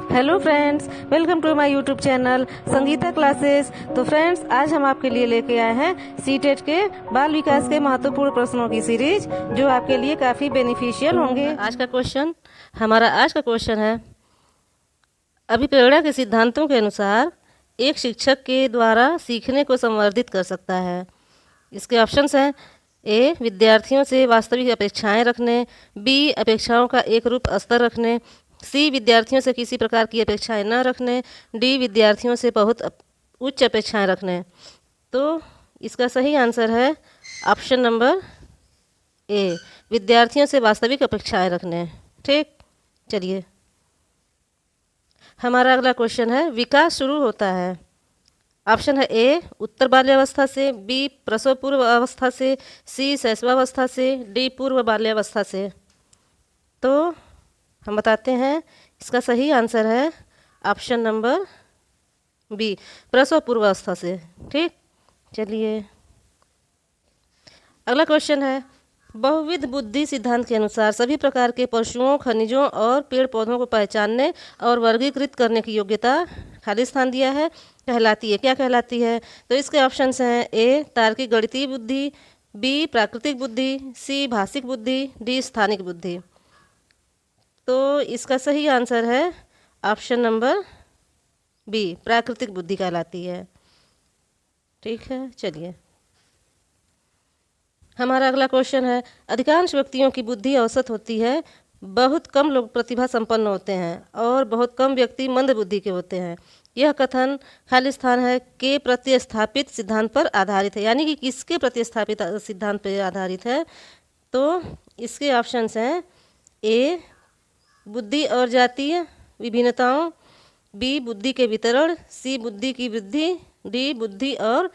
Hello friends, welcome to my YouTube channel Sangeeta classes. तो friends, आज हम आपके लिए लेके आए हैं सीटेट के बाल विकास के महत्वपूर्ण प्रश्नों की सीरीज, जो आपके लिए काफी बेनिफिशियल होंगे। हमारा आज का क्वेश्चन है, अभिप्रेरणा के सिद्धांतों के अनुसार एक शिक्षक के द्वारा सीखने को संवर्धित कर सकता है। इसके ऑप्शंस हैं: ए, विद्यार्थियों से वास्तविक अपेक्षाएं रखने, बी, अपेक्षाओं का एक रूप स्तर रखने, सी, विद्यार्थियों से किसी प्रकार की अपेक्षाएं न रखने, डी, विद्यार्थियों से बहुत उच्च अपेक्षाएं रखने। तो इसका सही आंसर है ऑप्शन नंबर ए, विद्यार्थियों से वास्तविक अपेक्षाएं रखने। ठीक, चलिए हमारा अगला क्वेश्चन है, विकास शुरू होता है। ऑप्शन है ए, उत्तर बाल्यावस्था से, बी, प्रसव पूर्व अवस्था से, सी, शैशवावस्था से, डी, पूर्व बाल्यावस्था से। तो हम बताते हैं, इसका सही आंसर है ऑप्शन नंबर बी, प्रसव पूर्वावस्था से। ठीक, चलिए अगला क्वेश्चन है, बहुविध बुद्धि सिद्धांत के अनुसार सभी प्रकार के पशुओं, खनिजों और पेड़ पौधों को पहचानने और वर्गीकृत करने की योग्यता खाली स्थान दिया है कहलाती है। क्या कहलाती है? तो इसके ऑप्शंस हैं: ए, तार्किक गणितीय बुद्धि, बी, प्राकृतिक बुद्धि, सी, भाषिक बुद्धि, डी, स्थानिक बुद्धि। तो इसका सही आंसर है ऑप्शन नंबर बी, प्राकृतिक बुद्धि कहलाती है। ठीक है, चलिए हमारा अगला क्वेश्चन है, अधिकांश व्यक्तियों की बुद्धि औसत होती है, बहुत कम लोग प्रतिभा संपन्न होते हैं और बहुत कम व्यक्ति मंद बुद्धि के होते हैं। यह कथन खाली स्थान है के प्रतिस्थापित सिद्धांत पर आधारित है। यानी कि किसके प्रतिस्थापित सिद्धांत पर आधारित है? तो इसके ऑप्शंस हैं: ए, बुद्धि और जातीय विभिन्नताओं, बी, बुद्धि के वितरण, सी, बुद्धि की वृद्धि, डी, बुद्धि और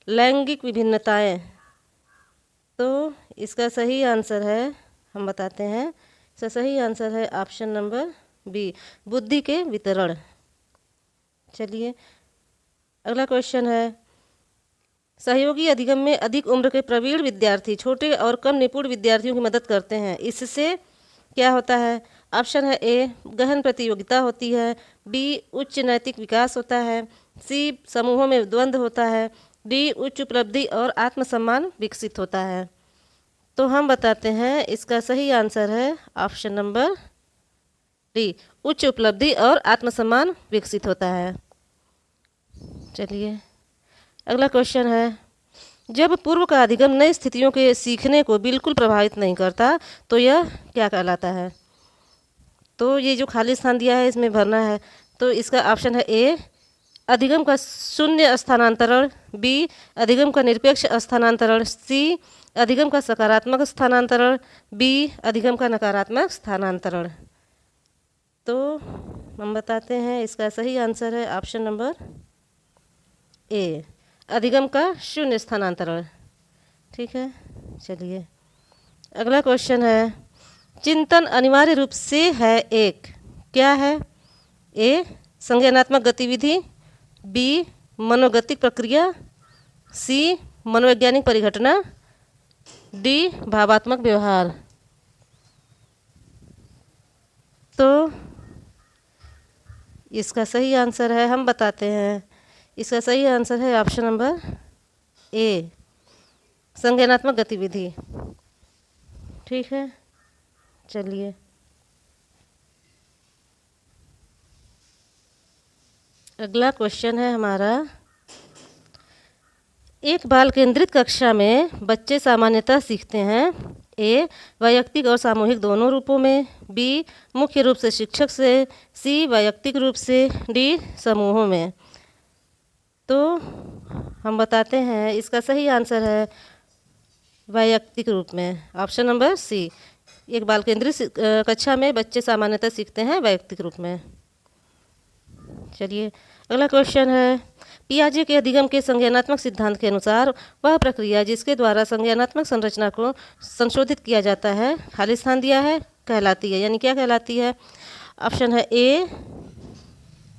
लैंगिक विभिन्नताएं। तो इसका सही आंसर है, हम बताते हैं, इसका सही आंसर है ऑप्शन नंबर बी, बुद्धि के वितरण। चलिए अगला क्वेश्चन है, सहयोगी अधिगम में अधिक उम्र के प्रवीण विद्यार्थी छोटे और कम निपुण विद्यार्थियों की मदद करते हैं। इससे क्या होता है? ऑप्शन है ए, गहन प्रतियोगिता होती है, बी, उच्च नैतिक विकास होता है, सी, समूहों में द्वंद्व होता है, डी, उच्च उपलब्धि और आत्मसम्मान विकसित होता है। तो हम बताते हैं, इसका सही आंसर है ऑप्शन नंबर डी, उच्च उपलब्धि और आत्मसम्मान विकसित होता है। चलिए अगला क्वेश्चन है, जब पूर्व का अधिगम नई स्थितियों के सीखने को बिल्कुल प्रभावित नहीं करता तो यह क्या कहलाता है? तो ये जो खाली स्थान दिया है इसमें भरना है। तो इसका ऑप्शन है ए, अधिगम का शून्य स्थानांतरण, बी, अधिगम का निरपेक्ष स्थानांतरण, सी, अधिगम का सकारात्मक स्थानांतरण, बी, अधिगम का नकारात्मक स्थानांतरण। तो हम बताते हैं, इसका सही आंसर है ऑप्शन नंबर ए, अधिगम का शून्य स्थानांतरण। ठीक है, चलिए अगला क्वेश्चन है, चिंतन अनिवार्य रूप से है एक, क्या है? ए, संज्ञानात्मक गतिविधि, बी, मनोगतिक प्रक्रिया, सी, मनोवैज्ञानिक परिघटना, डी, भावात्मक व्यवहार। तो इसका सही आंसर है, हम बताते हैं, इसका सही आंसर है ऑप्शन नंबर ए, संज्ञानात्मक गतिविधि। ठीक है, चलिए अगला क्वेश्चन है हमारा, एक बाल केंद्रित कक्षा में बच्चे सामान्यतः सीखते हैं: ए, वैयक्तिक और सामूहिक दोनों रूपों में, बी, मुख्य रूप से शिक्षक से, सी, वैयक्तिक रूप से, डी, समूहों में। तो हम बताते हैं, इसका सही आंसर है वैयक्तिक रूप में, ऑप्शन नंबर सी, एक बाल केंद्रित कक्षा में बच्चे सामान्यतः सीखते हैं वैयक्तिक रूप में। चलिए अगला क्वेश्चन है, पियाजे के अधिगम के संज्ञानात्मक सिद्धांत के अनुसार वह प्रक्रिया जिसके द्वारा संज्ञानात्मक संरचना को संशोधित किया जाता है, खाली स्थान दिया है, कहलाती है। यानी क्या कहलाती है? ऑप्शन है ए,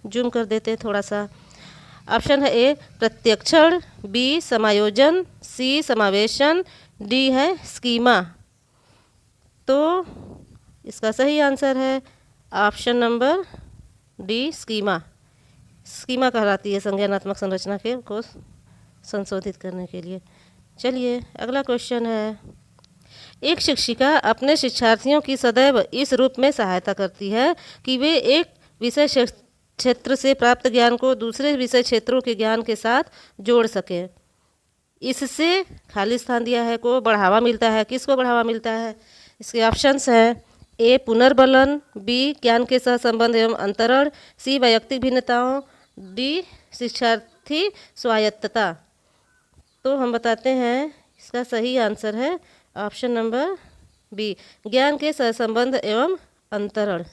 जूम कर देते हैं थोड़ा सा, ऑप्शन है ए, प्रत्यक्षण, बी, समायोजन, सी, समावेशन, डी है स्कीमा। तो इसका सही आंसर है option number D schema. Schema कहलाती है संज्ञानात्मक संरचना के को संशोधित करने के लिए। चलिए अगला क्वेश्चन है, एक शिक्षिका अपने शिक्षार्थियों की सदैव इस रूप में सहायता करती है कि वे एक विषय क्षेत्र से प्राप्त ज्ञान को दूसरे विषय क्षेत्रों के ज्ञान के साथ जोड़ सके। इससे खाली स्थान दिया है को बढ़ावा मिलता है। किसको बढ़ावा मिलता है? इसके ऑप्शंस हैं, ए पुनर्बलन, बी ज्ञान के सहसंबंध एवं अंतरण, सी वैयक्तिक भिन्नताओं, डी शिक्षार्थी स्वायत्तता। तो हम बताते हैं इसका सही आंसर है ऑप्शन नंबर बी, ज्ञान के सहसंबंध एवं अंतरण।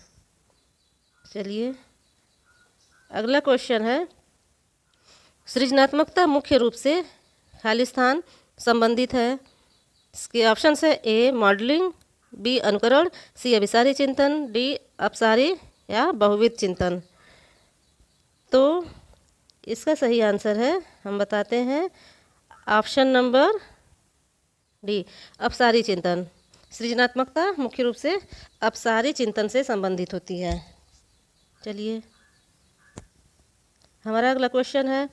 चलिए अगला क्वेश्चन है, सृजनात्मकता मुख्य रूप से खाली स्थान संबंधित है। इसके ऑप्शन है, ए मॉडलिंग, बी अनुकरण, सी अभिसारी चिंतन, डी अपसारी या बहुविध चिंतन। तो इसका सही आंसर है, हम बताते हैं ऑप्शन नंबर डी, अपसारी चिंतन। सृजनात्मकता मुख्य रूप से अपसारी चिंतन से संबंधित होती है। चलिए हमारा अगला क्वेश्चन है,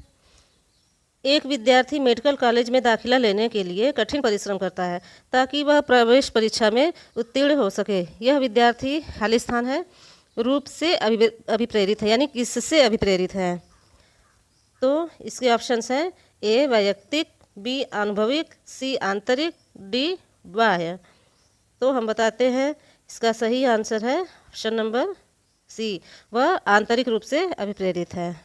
एक विद्यार्थी मेडिकल कॉलेज में दाखिला लेने के लिए कठिन परिश्रम करता है ताकि वह प्रवेश परीक्षा में उत्तीर्ण हो सके। यह विद्यार्थी खाली स्थान है रूप से अभिप्रेरित है, यानी किससे अभिप्रेरित है? तो इसके ऑप्शंस हैं, ए वैयक्तिक, बी आनुभविक, सी आंतरिक, डी बाह्य। तो हम बताते हैं इसका सही आंसर है ऑप्शन नंबर सी, वह आंतरिक रूप से अभिप्रेरित है।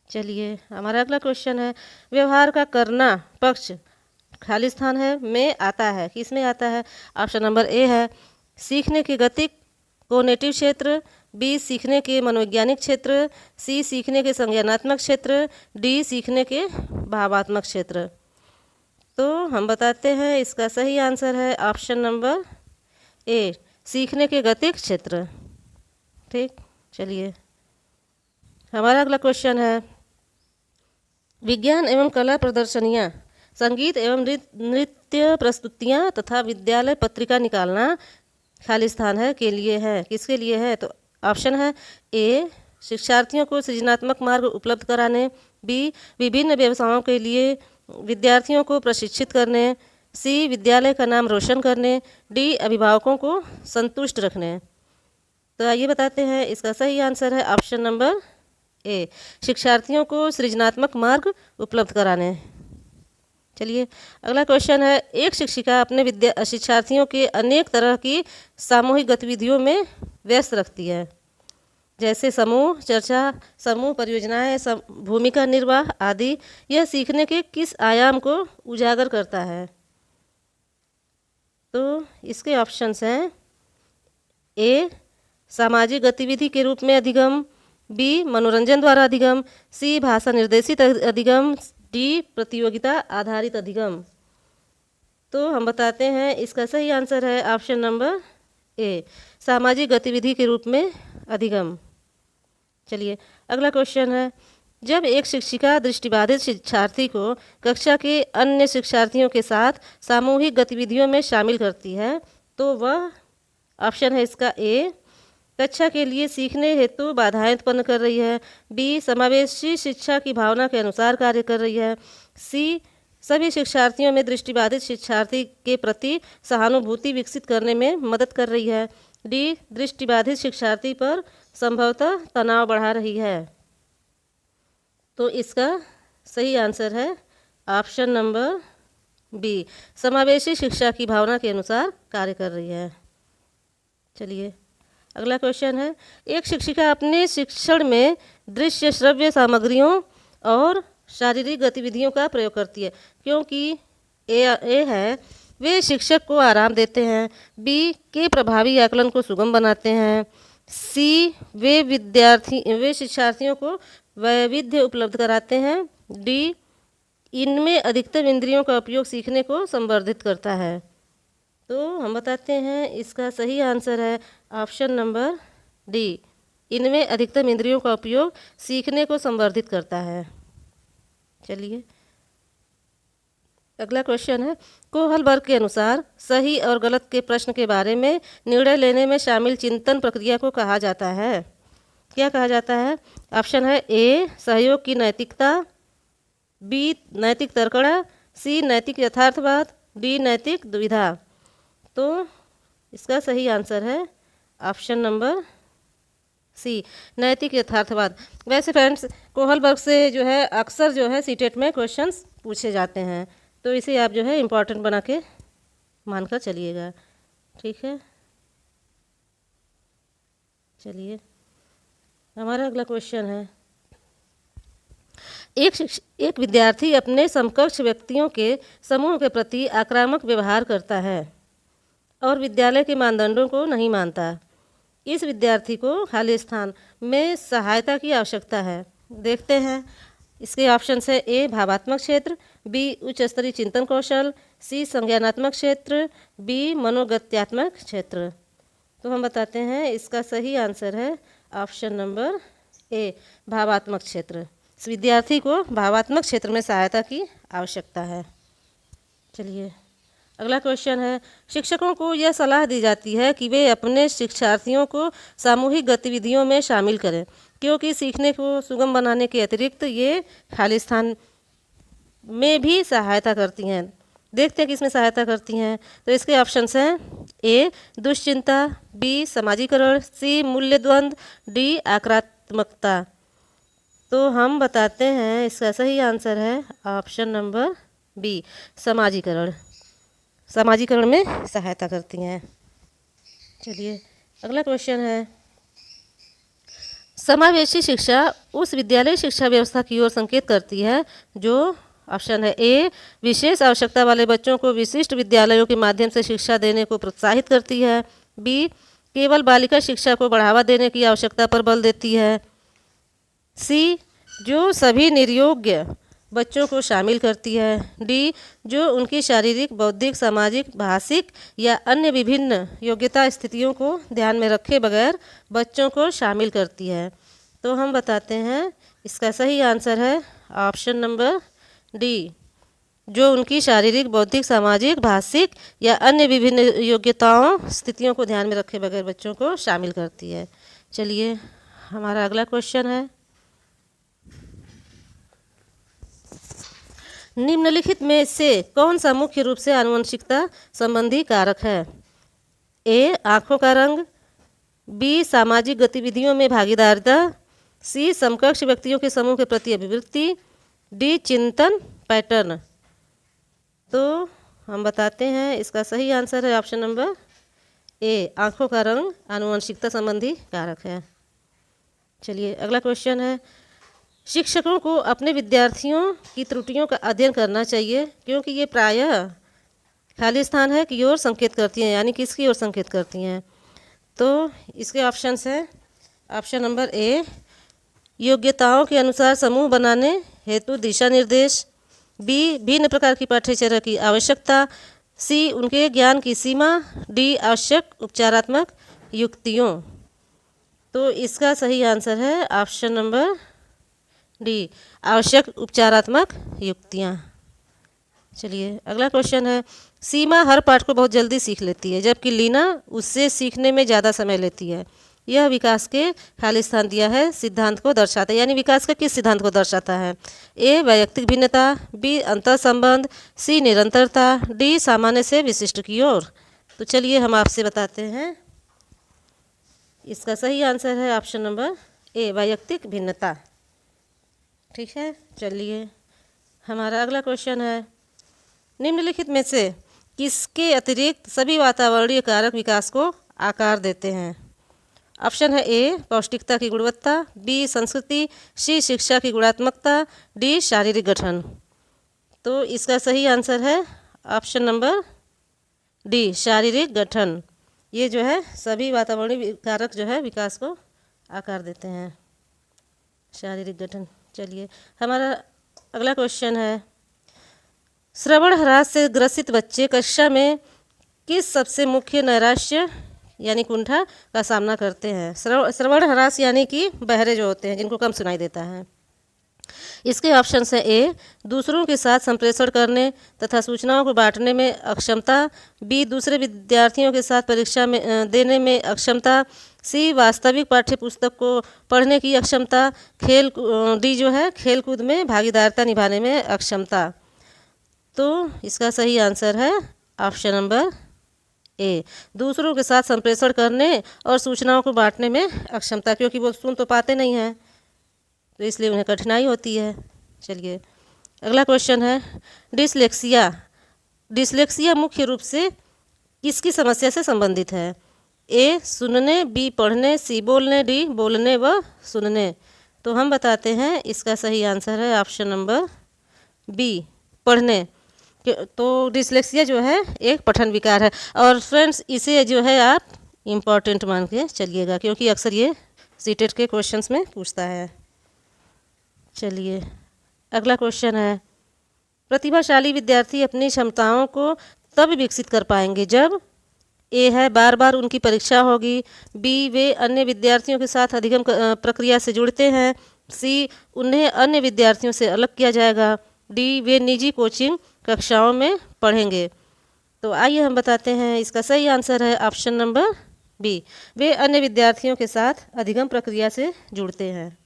चलिए हमारा अगला क्वेश्चन है, व्यवहार का करना पक्ष खाली स्थान है में आता है। किस में आता है? ऑप्शन नंबर ए है सीखने के गतिक कोग्निटिव क्षेत्र, बी सीखने के मनोवैज्ञानिक क्षेत्र, सी सीखने के संज्ञानात्मक क्षेत्र, डी सीखने के भावात्मक क्षेत्र। तो हम बताते हैं इसका सही आंसर है ऑप्शन नंबर ए, सीखने के गतिक क्षेत्र। ठीक, चलिए हमारा अगला क्वेश्चन है, विज्ञान एवं कला प्रदर्शनियाँ, संगीत एवं नृत्य प्रस्तुतियाँ तथा विद्यालय पत्रिका निकालना खाली स्थान है के लिए है। किसके लिए है? तो ऑप्शन है, ए शिक्षार्थियों को सृजनात्मक मार्ग उपलब्ध कराने, बी विभिन्न व्यवसायों के लिए विद्यार्थियों को प्रशिक्षित करने, सी विद्यालय का नाम रोशन करने, डी अभिभावकों को संतुष्ट रखने। तो आइए बताते हैं इसका सही आंसर है ऑप्शन नंबर ए, शिक्षार्थियों को सृजनात्मक मार्ग उपलब्ध कराने। चलिए अगला क्वेश्चन है, एक शिक्षिका अपने शिक्षार्थियों के अनेक तरह की सामूहिक गतिविधियों में व्यस्त रखती है, जैसे समूह चर्चा, समूह परियोजनाएं, भूमिका निर्वाह आदि। यह सीखने के किस आयाम को उजागर करता है? तो इसके ऑप्शंस हैं, ए सामाजिक गतिविधि के रूप में अधिगम, बी मनोरंजन द्वारा अधिगम, सी भाषा निर्देशित अधिगम, डी प्रतियोगिता आधारित अधिगम। तो हम बताते हैं इसका सही आंसर है ऑप्शन नंबर ए, सामाजिक गतिविधि के रूप में अधिगम। चलिए अगला क्वेश्चन है, जब एक शिक्षिका दृष्टिबाधित शिक्षार्थी को कक्षा के अन्य शिक्षार्थियों के साथ सामूहिक गतिविधियों में शामिल करती है तो वह, ऑप्शन है इसका ए, कक्षा के लिए सीखने हेतु बाधाएं उत्पन्न कर रही है, बी समावेशी शिक्षा की भावना के अनुसार कार्य कर रही है, सी सभी शिक्षार्थियों में दृष्टिबाधित शिक्षार्थी के प्रति सहानुभूति विकसित करने में मदद कर रही है, डी दृष्टिबाधित शिक्षार्थी पर संभवतः तनाव बढ़ा रही है। तो इसका सही आंसर है ऑप्शन नंबर बी, समावेशी शिक्षा की भावना के अनुसार कार्य कर रही है। चलिए अगला क्वेश्चन है, एक शिक्षिका अपने शिक्षण में दृश्य श्रव्य सामग्रियों और शारीरिक गतिविधियों का प्रयोग करती है क्योंकि ए है वे शिक्षक को आराम देते हैं, बी के प्रभावी आकलन को सुगम बनाते हैं, सी वे शिक्षार्थियों को वैविध्य उपलब्ध कराते हैं, डी इनमें अधिकतम इंद्रियों का उपयोग सीखने को संवर्धित करता है। तो हम बताते हैं इसका सही आंसर है ऑप्शन नंबर डी, इनमें अधिकतम इंद्रियों का उपयोग सीखने को संवर्धित करता है। चलिए अगला क्वेश्चन है, कोहलबर्ग के अनुसार सही और गलत के प्रश्न के बारे में निर्णय लेने में शामिल चिंतन प्रक्रिया को कहा जाता है। क्या कहा जाता है? ऑप्शन है ए सहयोग की नैतिकता, बी नैतिक तर्कणा, सी नैतिक यथार्थवाद, डी नैतिक दुविधा। तो इसका सही आंसर है ऑप्शन नंबर सी नैतिक यथार्थवाद। वैसे फ्रेंड्स कोहलबर्ग से जो है अक्सर जो है सीटेट में क्वेश्चंस पूछे जाते हैं, तो इसे आप जो है इम्पोर्टेंट बना के मानकर चलिएगा। ठीक है, चलिए हमारा अगला क्वेश्चन है, एक विद्यार्थी अपने समकक्ष व्यक्तियों के समूह के प्रति आक्रामक व्यवहार करता है और विद्यालय के मानदंडों को नहीं मानता। इस विद्यार्थी को खाली स्थान में सहायता की आवश्यकता है। देखते हैं इसके ऑप्शन है ए भावात्मक क्षेत्र, बी उच्च स्तरीय चिंतन कौशल, सी संज्ञानात्मक क्षेत्र, बी मनोगत्यात्मक क्षेत्र। तो हम बताते हैं इसका सही आंसर है ऑप्शन नंबर ए भावात्मक क्षेत्र। इस विद्यार्थी को भावात्मक क्षेत्र में सहायता की आवश्यकता है। चलिए अगला क्वेश्चन है, शिक्षकों को यह सलाह दी जाती है कि वे अपने शिक्षार्थियों को सामूहिक गतिविधियों में शामिल करें, क्योंकि सीखने को सुगम बनाने के अतिरिक्त ये खाली स्थान में भी सहायता करती हैं। देखते हैं कि इसमें सहायता करती हैं। तो इसके ऑप्शंस हैं ए दुश्चिंता, बी समाजीकरण, सी मूल्य द्वंद्व, डी आक्रामकता। तो हम बताते हैं इसका सही आंसर है ऑप्शन नंबर बी समाजीकरण। समाजीकरण में सहायता करती हैं। चलिए अगला क्वेश्चन है, समावेशी शिक्षा उस विद्यालय शिक्षा व्यवस्था की ओर संकेत करती है जो ऑप्शन है ए विशेष आवश्यकता वाले बच्चों को विशिष्ट विद्यालयों के माध्यम से शिक्षा देने को प्रोत्साहित करती है, बी केवल बालिका शिक्षा को बढ़ावा देने की आवश्यकता पर बल देती है, सी जो सभी निर्योग्य बच्चों को शामिल करती है, डी जो उनकी शारीरिक, बौद्धिक, सामाजिक, भाषिक या अन्य विभिन्न योग्यता स्थितियों को ध्यान में रखे बगैर बच्चों को शामिल करती है। तो हम बताते हैं इसका सही आंसर है ऑप्शन नंबर डी जो उनकी शारीरिक, बौद्धिक, सामाजिक, भाषिक या अन्य विभिन्न योग्यताओं स्थितियों को ध्यान में रखे बगैर बच्चों को शामिल करती है। चलिए हमारा अगला क्वेश्चन है, निम्नलिखित में से कौन सा मुख्य रूप से आनुवंशिकता संबंधी कारक है? ए आँखों का रंग, बी सामाजिक गतिविधियों में भागीदारिता, सी समकक्ष व्यक्तियों के समूह के प्रति अभिवृत्ति, डी चिंतन पैटर्न। तो हम बताते हैं इसका सही आंसर है ऑप्शन नंबर ए आँखों का रंग आनुवंशिकता संबंधी कारक है। चलिए अगला क्वेश्चन है, शिक्षकों को अपने विद्यार्थियों की त्रुटियों का अध्ययन करना चाहिए क्योंकि ये प्रायः खाली स्थान है की ओर संकेत करती हैं, यानी किसकी ओर संकेत करती हैं। तो इसके ऑप्शंस हैं ऑप्शन नंबर ए योग्यताओं के अनुसार समूह बनाने हेतु दिशा निर्देश, बी भिन्न प्रकार की पाठ्यचर्या की आवश्यकता, सी उनके ज्ञान की सीमा, डी आवश्यक उपचारात्मक युक्तियों। तो इसका सही आंसर है ऑप्शन नंबर डी आवश्यक उपचारात्मक युक्तियाँ। चलिए अगला क्वेश्चन है, सीमा हर पाठ को बहुत जल्दी सीख लेती है जबकि लीना उससे सीखने में ज़्यादा समय लेती है। यह विकास के खाली स्थान दिया है सिद्धांत को दर्शाता है, यानी विकास का किस सिद्धांत को दर्शाता है? ए वैयक्तिक भिन्नता, बी अंतर संबंध, सी निरंतरता, डी सामान्य से विशिष्ट की ओर। तो चलिए हम आपसे बताते हैं इसका सही आंसर है ऑप्शन नंबर ए वैयक्तिक भिन्नता। ठीक है, चलिए हमारा अगला क्वेश्चन है, निम्नलिखित में से किसके अतिरिक्त सभी वातावरणीय कारक विकास को आकार देते हैं? ऑप्शन है ए पौष्टिकता की गुणवत्ता, बी संस्कृति, सी शिक्षा की गुणात्मकता, डी शारीरिक गठन। तो इसका सही आंसर है ऑप्शन नंबर डी शारीरिक गठन। ये जो है सभी वातावरणीय कारक जो है विकास को आकार देते हैं, शारीरिक गठन। चलिए हमारा अगला क्वेश्चन है, श्रवण ह्रास से ग्रसित बच्चे कक्षा में किस सबसे मुख्य नैराश्य यानी कुंठा का सामना करते हैं? श्रवण ह्रास यानी कि बहरे जो होते हैं जिनको कम सुनाई देता है। इसके ऑप्शंस हैं ए दूसरों के साथ संप्रेषण करने तथा सूचनाओं को बांटने में अक्षमता, बी दूसरे विद्यार्थियों के साथ परीक्षा में देने में अक्षमता, सी वास्तविक पाठ्य पुस्तक को पढ़ने की अक्षमता। डी जो है खेलकूद में भागीदारिता निभाने में अक्षमता। तो इसका सही आंसर है ऑप्शन नंबर ए, दूसरों के साथ संप्रेषण करने और सूचनाओं को बांटने में अक्षमता, क्योंकि वो सुन तो पाते नहीं हैं तो इसलिए उन्हें कठिनाई होती है। चलिए अगला क्वेश्चन है, डिसलेक्सिया मुख्य रूप से किसकी समस्या से संबंधित है? ए सुनने, बी पढ़ने, सी बोलने, डी बोलने व सुनने। तो हम बताते हैं इसका सही आंसर है ऑप्शन नंबर बी, पढ़ने। तो डिसलेक्सिया जो है एक पठन विकार है। और फ्रेंड्स इसे जो है आप इम्पॉर्टेंट मान के चलिएगा, क्योंकि अक्सर ये सीटेट के क्वेश्चंस में पूछता है। चलिए अगला क्वेश्चन है, प्रतिभाशाली विद्यार्थी अपनी क्षमताओं को तब विकसित कर पाएंगे जब ए है बार बार उनकी परीक्षा होगी, बी वे अन्य विद्यार्थियों के साथ अधिगम प्रक्रिया से जुड़ते हैं, सी उन्हें अन्य विद्यार्थियों से अलग किया जाएगा, डी वे निजी कोचिंग कक्षाओं में पढ़ेंगे। तो आइए हम बताते हैं इसका सही आंसर है ऑप्शन नंबर बी, वे अन्य विद्यार्थियों के साथ अधिगम प्रक्रिया से जुड़ते हैं।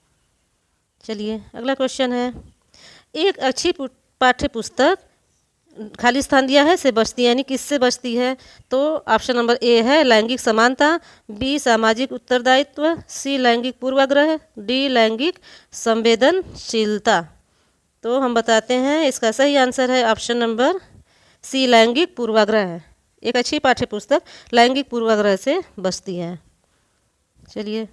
चलिए अगला क्वेश्चन है, एक अच्छी पाठ्य पुस्तक खाली स्थान दिया है से बचती है, यानी किससे बचती है? तो ऑप्शन नंबर ए है लैंगिक समानता, बी सामाजिक उत्तरदायित्व, सी लैंगिक पूर्वाग्रह, डी लैंगिक संवेदनशीलता। तो हम बताते हैं इसका सही आंसर है ऑप्शन नंबर सी, लैंगिक पूर्वाग्रह। एक अच्छी पाठ्य पुस्तक लैंगिक पूर्वाग्रह से बचती है। चलिए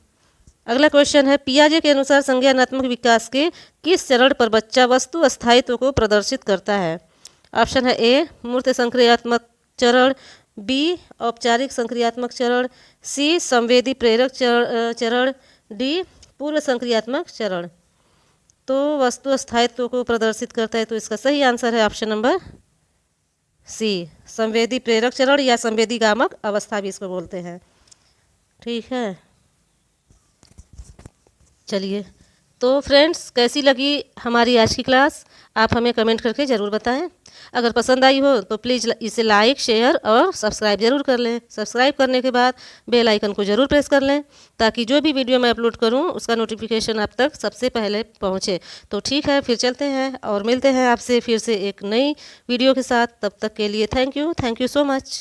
अगला क्वेश्चन है, पियाजे के अनुसार संज्ञानात्मक विकास के किस चरण पर बच्चा वस्तु अस्थायित्व को प्रदर्शित करता है? ऑप्शन है ए मूर्त संक्रियात्मक चरण, बी औपचारिक संक्रियात्मक चरण, सी संवेदी प्रेरक चरण, डी पूर्व संक्रियात्मक चरण। तो वस्तु अस्थायित्व को प्रदर्शित करता है, तो इसका सही आंसर है ऑप्शन नंबर सी, संवेदी प्रेरक चरण या संवेदी गामक अवस्था भी इसको बोलते हैं। ठीक है, चलिए तो फ्रेंड्स कैसी लगी हमारी आज की क्लास, आप हमें कमेंट करके ज़रूर बताएं। अगर पसंद आई हो तो प्लीज़ इसे लाइक, शेयर और सब्सक्राइब ज़रूर कर लें। सब्सक्राइब करने के बाद बेल आइकन को ज़रूर प्रेस कर लें, ताकि जो भी वीडियो मैं अपलोड करूं उसका नोटिफिकेशन आप तक सबसे पहले पहुंचे। तो ठीक है, फिर चलते हैं और मिलते हैं आपसे फिर से एक नई वीडियो के साथ। तब तक के लिए थैंक यू सो मच।